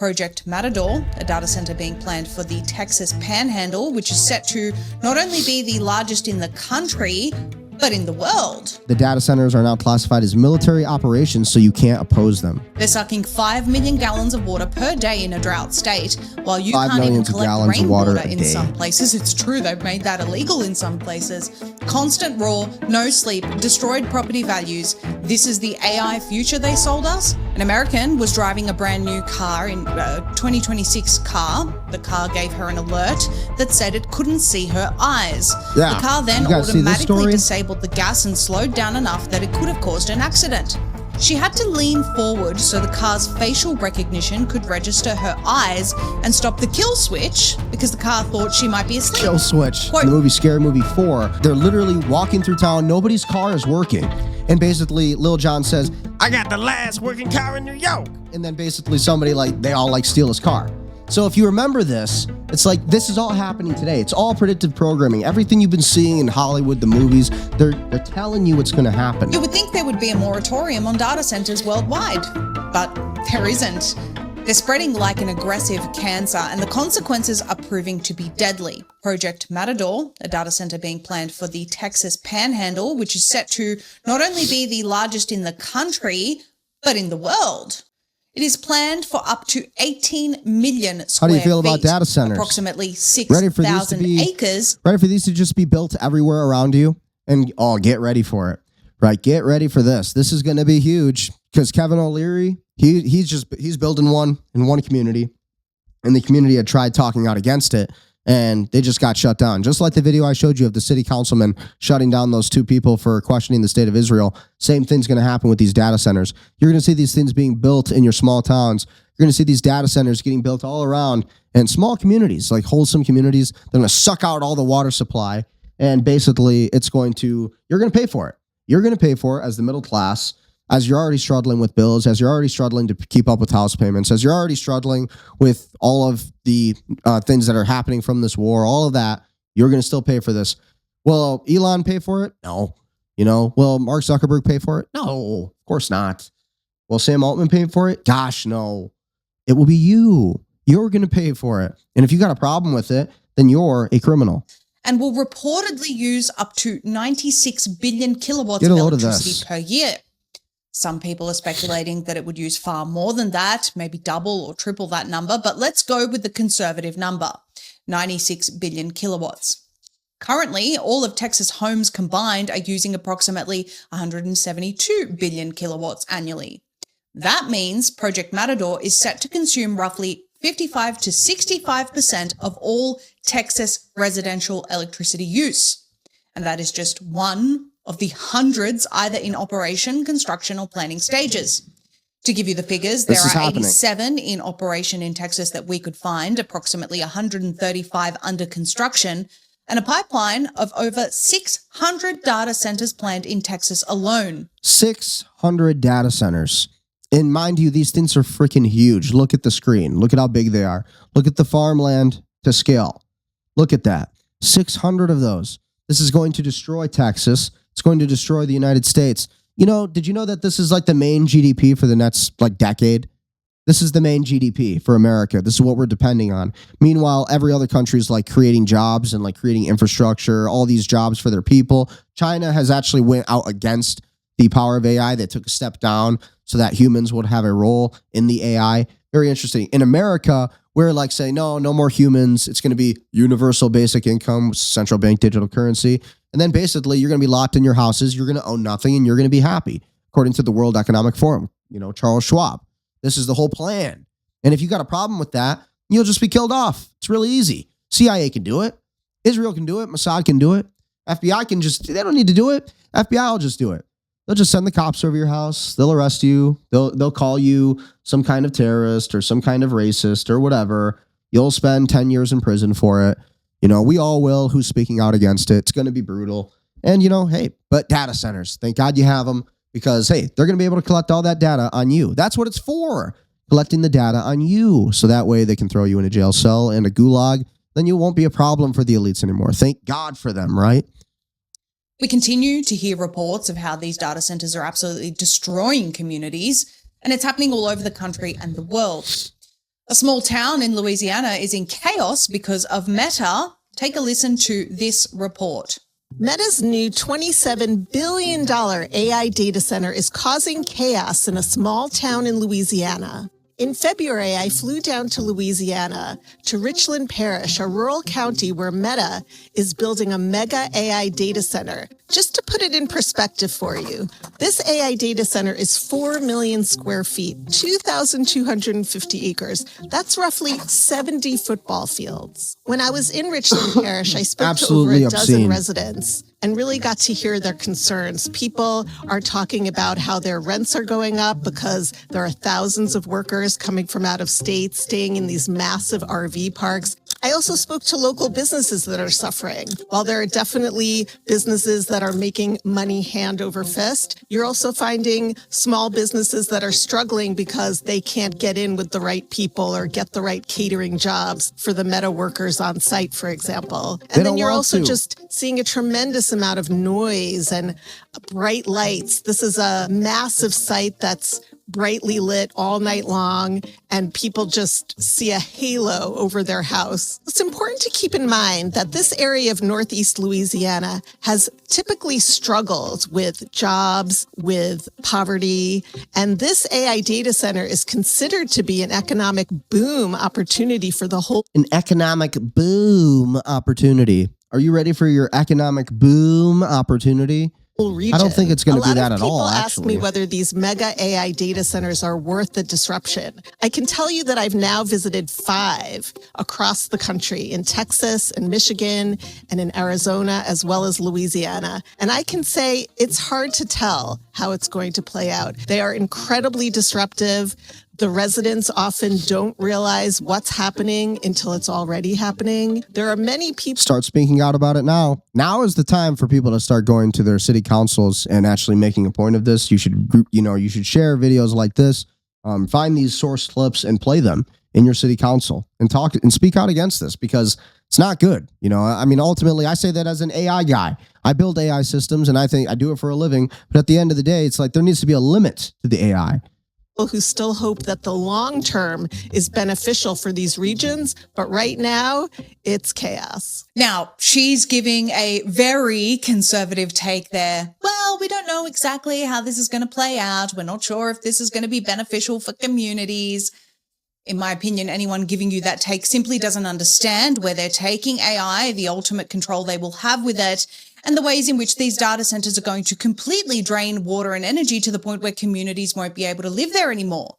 Project Matador, a data center being planned for the Texas Panhandle, which is set to not only be the largest in the country, but in the world. The data centers are now classified as military operations, so you can't oppose them. They're sucking 5 million gallons of water per day in a drought state, while you can't even collect rainwater in some places. It's true, they've made that illegal in some places. Constant raw, no sleep, destroyed property values. This is the AI future they sold us? An American was driving a brand new car in a 2026 car. The car gave her an alert that said it couldn't see her eyes. Yeah. The car then automatically disabled the gas and slowed down enough that it could have caused an accident. She had to lean forward so the car's facial recognition could register her eyes and stop the kill switch because the car thought she might be asleep. Kill switch. Quote, in the movie Scary Movie 4, they're literally walking through town. Nobody's car is working. And basically, Lil Jon says, "I got the last working car in New York." And then basically somebody they all steal his car. So if you remember this, it's like this is all happening today. It's all predictive programming. Everything you've been seeing in Hollywood, the movies, they're telling you what's going to happen. You would think there would be a moratorium on data centers worldwide, but there isn't. They're spreading like an aggressive cancer, and the consequences are proving to be deadly. Project Matador, a data center being planned for the Texas Panhandle, which is set to not only be the largest in the country, but in the world. It is planned for up to 18 million square feet. How do you feel about data centers? Approximately 6,000 acres. Ready for these to just be built everywhere around you? And get ready for it. Right, get ready for this. This is going to be huge because Kevin O'Leary, he's building one in one community, and the community had tried talking out against it, and they just got shut down. Just like the video I showed you of the city councilman shutting down those two people for questioning the state of Israel. Same thing's going to happen with these data centers. You're going to see these things being built in your small towns. You're going to see these data centers getting built all around, and small communities, like wholesome communities, they're going to suck out all the water supply, and basically you're going to pay for it. You're going to pay for it as the middle class, as you're already struggling with bills, as you're already struggling to keep up with house payments, as you're already struggling with all of the things that are happening from this war, all of that, you're going to still pay for this. Will Elon pay for it? No. Will Mark Zuckerberg pay for it? No, of course not. Will Sam Altman pay for it? Gosh, no. It will be you. You're going to pay for it. And if you got a problem with it, then you're a criminal. And will reportedly use up to 96 billion kilowatts of electricity per year. Some people are speculating that it would use far more than that, maybe double or triple that number, but let's go with the conservative number, 96 billion kilowatts. Currently, all of Texas homes combined are using approximately 172 billion kilowatts annually. That means Project Matador is set to consume roughly 55 to 65% of all Texas residential electricity use. And that is just one of the hundreds either in operation, construction, or planning stages. To give you the figures, there are 87 in operation in Texas that we could find, approximately 135 under construction, and a pipeline of over 600 data centers planned in Texas alone. 600 data centers. And mind you, these things are freaking huge. Look at the screen. Look at how big they are. Look at the farmland to scale. Look at that. 600 of those. This is going to destroy Texas. It's going to destroy the United States. Did you know that this is like the main GDP for the next decade? This is the main GDP for America. This is what we're depending on. Meanwhile, every other country is creating jobs and creating infrastructure, all these jobs for their people. China has actually went out against the power of AI. They took a step down so that humans would have a role in the AI. Very interesting. In America, we're saying, no more humans. It's going to be universal basic income, central bank digital currency. And then basically you're going to be locked in your houses. You're going to own nothing and you're going to be happy, according to the World Economic Forum, Charles Schwab. This is the whole plan. And if you got a problem with that, you'll just be killed off. It's really easy. CIA can do it. Israel can do it. Mossad can do it. FBI they don't need to do it. FBI will just do it. They'll just send the cops over your house. They'll arrest you. They'll call you some kind of terrorist or some kind of racist or whatever. You'll spend 10 years in prison for it. We all will. Who's speaking out against it? It's going to be brutal. And, hey, but data centers, thank God you have them because, hey, they're going to be able to collect all that data on you. That's what it's for, collecting the data on you. So that way they can throw you in a jail cell and a gulag. Then you won't be a problem for the elites anymore. Thank God for them, right? We continue to hear reports of how these data centers are absolutely destroying communities, and it's happening all over the country and the world. A small town in Louisiana is in chaos because of Meta. Take a listen to this report. Meta's new $27 billion AI data center is causing chaos in a small town in Louisiana. In February, I flew down to Louisiana, to Richland Parish, a rural county where Meta is building a mega AI data center. Just to put it in perspective for you, this AI data center is 4 million square feet, 2,250 acres. That's roughly 70 football fields. When I was in Richland Parish, I spoke to over a dozen residents and really got to hear their concerns. People are talking about how their rents are going up because there are thousands of workers coming from out of state, staying in these massive RV parks. I also spoke to local businesses that are suffering. While there are definitely businesses that are making money hand over fist, you're also finding small businesses that are struggling because they can't get in with the right people or get the right catering jobs for the Meta workers on site, for example. And then you're also just seeing a tremendous amount of noise and bright lights. This is a massive site that's brightly lit all night long, and people just see a halo over their house. It's important to keep in mind that this area of Northeast Louisiana has typically struggled with jobs, with poverty, and this AI data center is considered to be an economic boom opportunity for the whole. An economic boom opportunity. Are you ready for your economic boom opportunity? Region. I don't think it's going to be that at all. People ask me whether these mega AI data centers are worth the disruption. I can tell you that I've now visited 5 across the country, in Texas and Michigan and in Arizona, as well as Louisiana. And I can say it's hard to tell how it's going to play out. They are incredibly disruptive. The residents often don't realize what's happening until it's already happening. There are many people. Start speaking out about it now. Now is the time for people to start going to their city councils and actually making a point of this. You should, you should share videos like this, find these source clips and play them in your city council and talk and speak out against this, because it's not good. I mean, ultimately, I say that as an AI guy. I build AI systems and I think I do it for a living. But at the end of the day, it's like there needs to be a limit to the AI. Who still hope that the long term is beneficial for these regions, but right now it's chaos. Now, she's giving a very conservative take there. Well, we don't know exactly how this is going to play out. We're not sure if this is going to be beneficial for communities. In my opinion, anyone giving you that take simply doesn't understand where they're taking AI, the ultimate control they will have with it, and the ways in which these data centers are going to completely drain water and energy to the point where communities won't be able to live there anymore.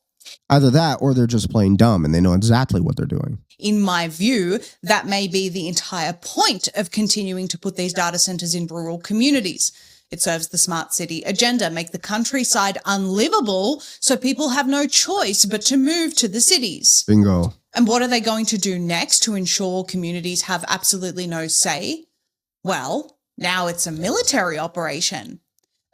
Either that or they're just plain dumb and they know exactly what they're doing. In my view, that may be the entire point of continuing to put these data centers in rural communities. It serves the smart city agenda, make the countryside unlivable so people have no choice but to move to the cities. Bingo. And what are they going to do next to ensure communities have absolutely no say? Well, now it's a military operation.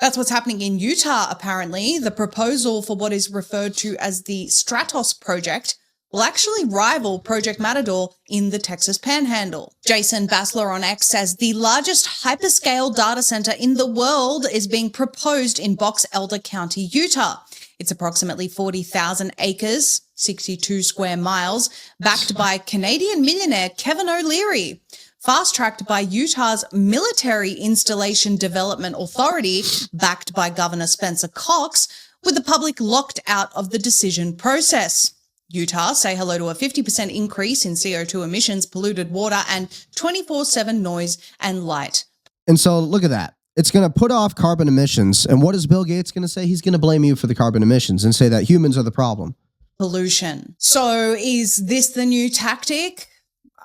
That's what's happening in Utah, apparently. The proposal for what is referred to as the Stratos project will actually rival Project Matador in the Texas Panhandle. Jason Bassler on X says the largest hyperscale data center in the world is being proposed in Box Elder County, Utah. It's approximately 40,000 acres, 62 square miles, backed by Canadian millionaire Kevin O'Leary. Fast-tracked by Utah's Military Installation Development Authority, backed by Governor Spencer Cox, with the public locked out of the decision process. Utah say hello to a 50% increase in CO2 emissions, polluted water, and 24/7 noise and light. And so look at that. It's going to put off carbon emissions. And what is Bill Gates going to say? He's going to blame you for the carbon emissions and say that humans are the problem. Pollution. So is this the new tactic?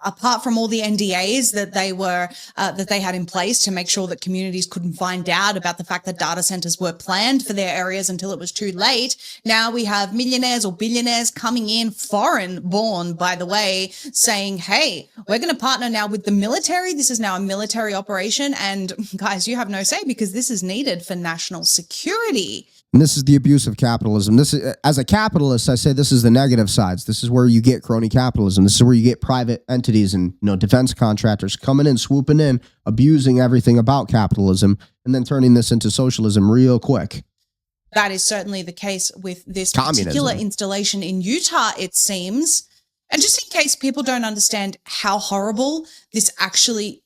Apart from all the NDAs that they had in place to make sure that communities couldn't find out about the fact that data centers were planned for their areas until it was too late, now we have millionaires or billionaires coming in, foreign born, by the way, saying, hey, we're going to partner now with the military. This is now a military operation. And guys, you have no say because this is needed for national security. And this is the abuse of capitalism. This is, as a capitalist, I say this is the negative sides. This is where you get crony capitalism. This is where you get private entities and defense contractors coming in, swooping in, abusing everything about capitalism, and then turning this into socialism real quick. That is certainly the case with this particular installation in Utah, it seems. And just in case people don't understand how horrible this actually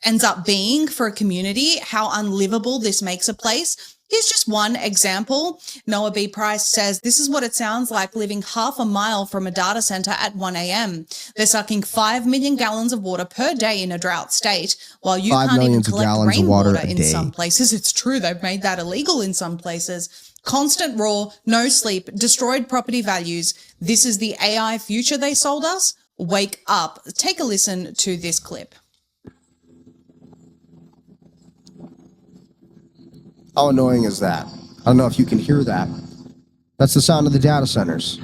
ends up being for a community, how unlivable this makes a place, here's just one example. Noah B. Price says, this is what it sounds like living half a mile from a data center at 1 a.m. They're sucking 5 million gallons of water per day in a drought state, while you can't even collect rainwater in some places. It's true, they've made that illegal in some places. Constant raw, no sleep, destroyed property values. This is the AI future they sold us? Wake up. Take a listen to this clip. How annoying is that? I don't know if you can hear that. That's the sound of the data centers.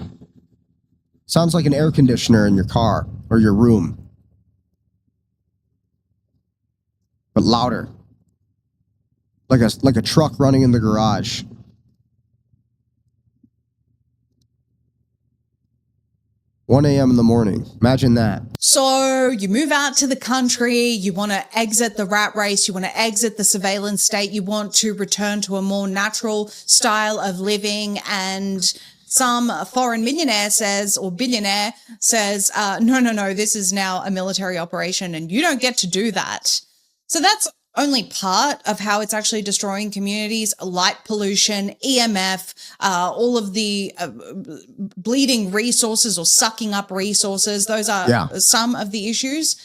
Sounds like an air conditioner in your car or your room, but louder. Like a truck running in the garage. $1 a.m. in the morning. Imagine that. So you move out to the country, you want to exit the rat race, you want to exit the surveillance state, you want to return to a more natural style of living, and some foreign millionaire says, or billionaire says, no, this is now a military operation and you don't get to do that. So that's only part of how it's actually destroying communities. Light pollution, EMF, all of the bleeding resources or sucking up resources. Those are some of the issues.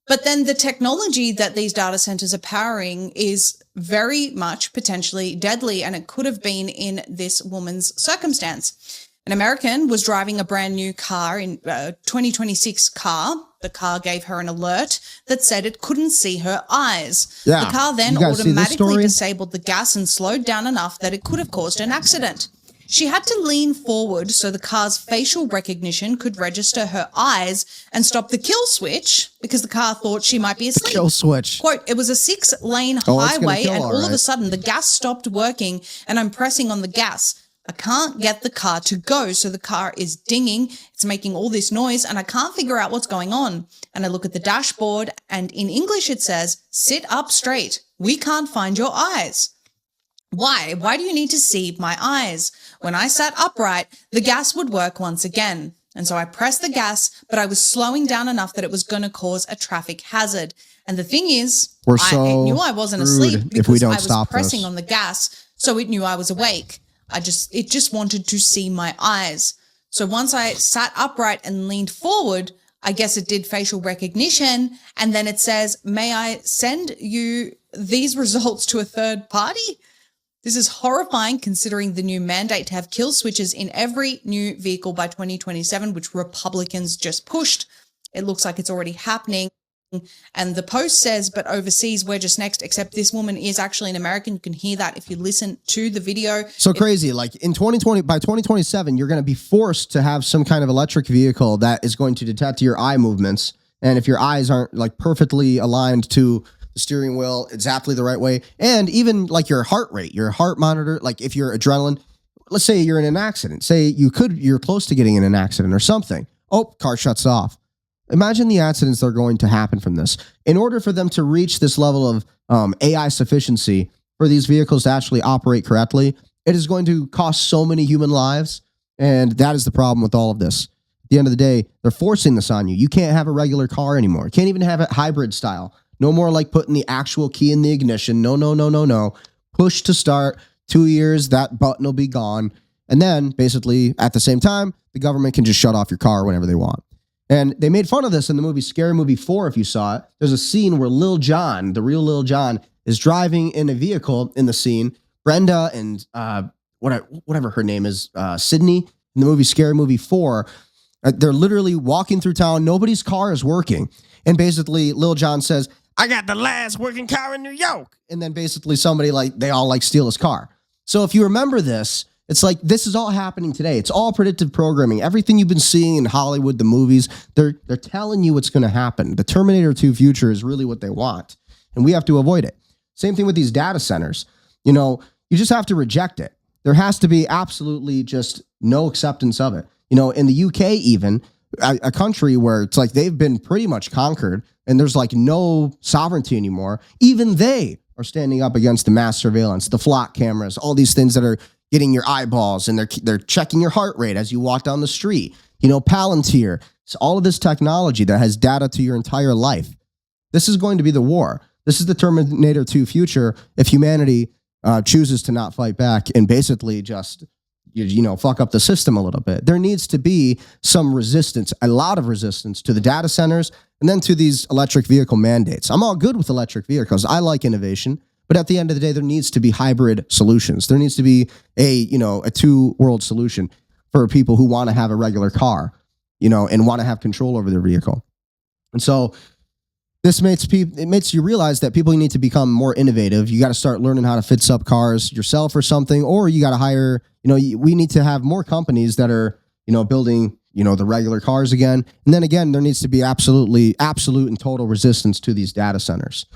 But then the technology that these data centers are powering is very much potentially deadly, and it could have been in this woman's circumstance. An American was driving a brand new car in 2026 car. The car gave her an alert that said it couldn't see her eyes. Yeah. The car then automatically disabled the gas and slowed down enough that it could have caused an accident. She had to lean forward so the car's facial recognition could register her eyes and stop the kill switch because the car thought she might be asleep. The kill switch. Quote, it was a 6-lane highway and all of a sudden the gas stopped working and I'm pressing on the gas. I can't get the car to go, so the car is dinging, it's making all this noise, and I can't figure out what's going on. And I look at the dashboard, and in English it says, sit up straight. We can't find your eyes. Why? Why do you need to see my eyes? When I sat upright, the gas would work once again. And so I pressed the gas, but I was slowing down enough that it was going to cause a traffic hazard. And the thing is, I knew I wasn't asleep because I was pressing on the gas, so it knew I was awake. It just wanted to see my eyes. So once I sat upright and leaned forward, I guess it did facial recognition. And then it says, may I send you these results to a third party? This is horrifying considering the new mandate to have kill switches in every new vehicle by 2027, which Republicans just pushed. It looks like it's already happening. And the Post says, but overseas, we're just next, except this woman is actually an American. You can hear that if you listen to the video. So crazy. Like in 2020, by 2027, you're going to be forced to have some kind of electric vehicle that is going to detect your eye movements. And if your eyes aren't like perfectly aligned to the steering wheel exactly the right way, and even like your heart rate, your heart monitor, like if your adrenaline, let's say you're in an accident, say you're close to getting in an accident or something. Oh, car shuts off. Imagine the accidents that are going to happen from this. In order for them to reach this level of AI sufficiency for these vehicles to actually operate correctly, it is going to cost so many human lives. And that is the problem with all of this. At the end of the day, they're forcing this on you. You can't have a regular car anymore. You can't even have it hybrid style. No more like putting the actual key in the ignition. No. Push to start. 2 years, that button will be gone. And then basically at the same time, the government can just shut off your car whenever they want. And they made fun of this in the movie Scary Movie 4, if you saw it. There's a scene where Lil Jon, the real Lil Jon, is driving in a vehicle in the scene. Brenda and whatever her name is, Sydney, in the movie Scary Movie 4, they're literally walking through town. Nobody's car is working. And basically Lil Jon says, I got the last working car in New York. And then basically they all steal his car. So if you remember this, it's like this is all happening today. It's all predictive programming. Everything you've been seeing in Hollywood, the movies, they're telling you what's going to happen. The Terminator 2 future is really what they want, and we have to avoid it. Same thing with these data centers. You just have to reject it. There has to be absolutely just no acceptance of it. In the UK even, a country where it's like they've been pretty much conquered and there's like no sovereignty anymore, even they are standing up against the mass surveillance, the flock cameras, all these things that are getting your eyeballs, and they're checking your heart rate as you walk down the street. Palantir. So all of this technology that has data to your entire life. This is going to be the war. This is the Terminator 2 future if humanity chooses to not fight back and basically just, fuck up the system a little bit. There needs to be some resistance, a lot of resistance to the data centers and then to these electric vehicle mandates. I'm all good with electric vehicles. I like innovation. But at the end of the day, there needs to be hybrid solutions. There needs to be a two-world solution for people who want to have a regular car, and want to have control over their vehicle. And so this makes you realize that people need to become more innovative. You got to start learning how to fix up cars yourself or something, or you got to hire, we need to have more companies that are, building, the regular cars again. And then again, there needs to be absolute and total resistance to these data centers.